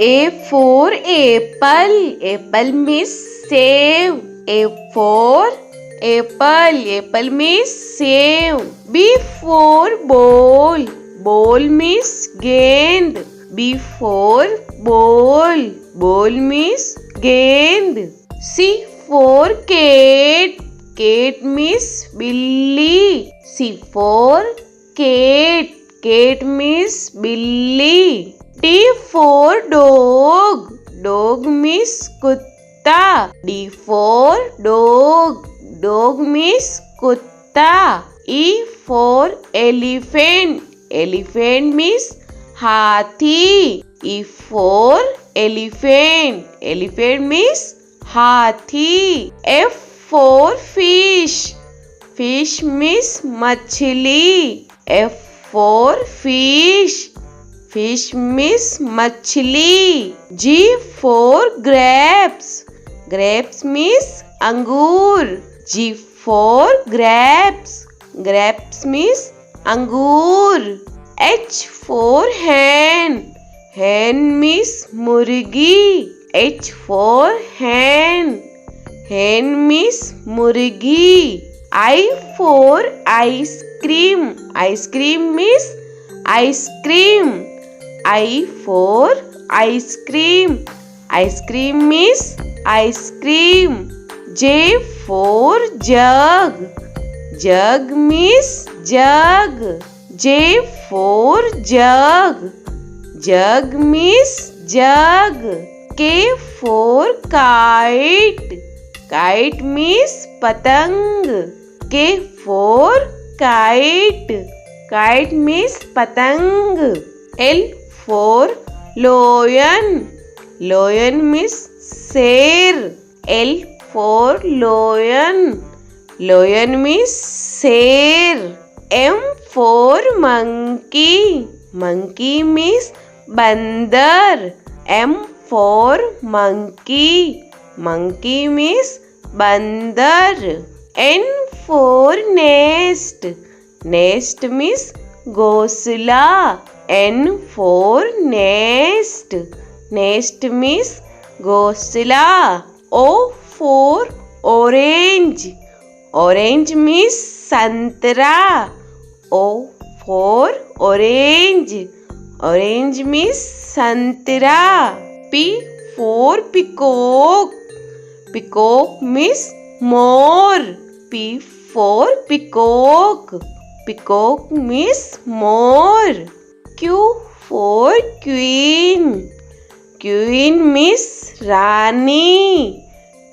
A for apple. Apple means save. A for apple. Apple means save. B for ball. Ball means gend. B for ball. Ball means gend. C for cat. Cat means billy. C for cat. Cat means billy. D for dog. Dog means kutta. D for dog. Dog means kutta. E for elephant. Elephant means hathi. E for elephant. Elephant means hathi. F for fish. Fish means machli. F for fish. Fish means machli. G for grapes. Grapes means angur. G for grapes. Grapes means angur. H for hen. Hen means murgi. H for hen. Hen means murgi. I for ice cream. Ice cream means ice cream. I for ice cream. Ice cream means ice cream. J for jug. Jug means jug. J for jug. Jug means jug. K for kite. Kite means patang. K for kite. Kite means patang. L for lion. Lion means sher. L for lion. Lion means sher. M for monkey. Monkey means bandar. M for monkey. Monkey means bandar. N for nest. Nest means ghosla. N for nest. Nest means ghosla. O for orange. Orange means santra. O for orange. Orange means santra. P for peacock. Peacock means more. P for peacock. Peacock means more. Q for queen. Queen means Rani.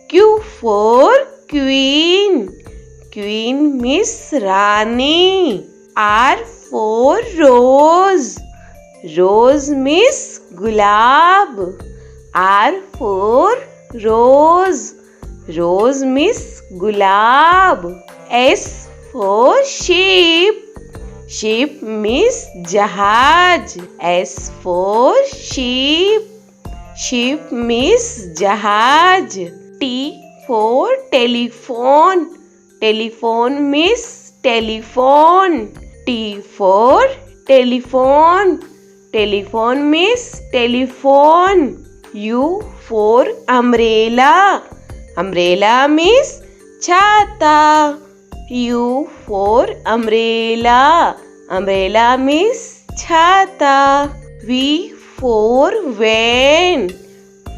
Q for queen. Queen means Rani. R for rose. Rose means gulab. R for rose. Rose means gulab. S for sheep. Sheep means jahaj. S for sheep. Sheep means jahaj. T for telephone. Telephone means telephone. T for telephone. Telephone means telephone. U for umbrella. Umbrella means chhata. U for umbrella. Umbrella means chhata. V for van.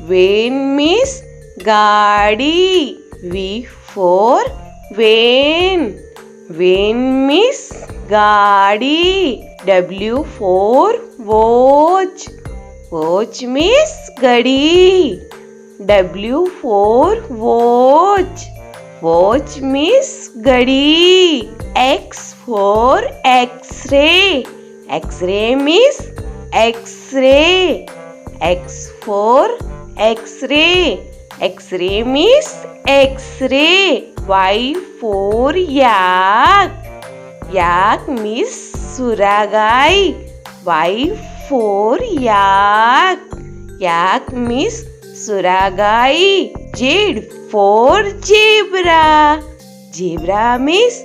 Van means gaadi. V for van. Van means gaadi. W for watch. Watch means gadi. W for watch. Watch means gadi. X for X-ray. X-ray means X-ray. X for X-ray. X-ray means X-ray. Y for yak. Yak means suragai. Y for yak. Yak means suragai. Z for zebra. Zebra means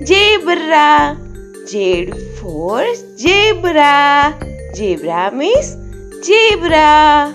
zebra. Z for zebra. Zebra means zebra.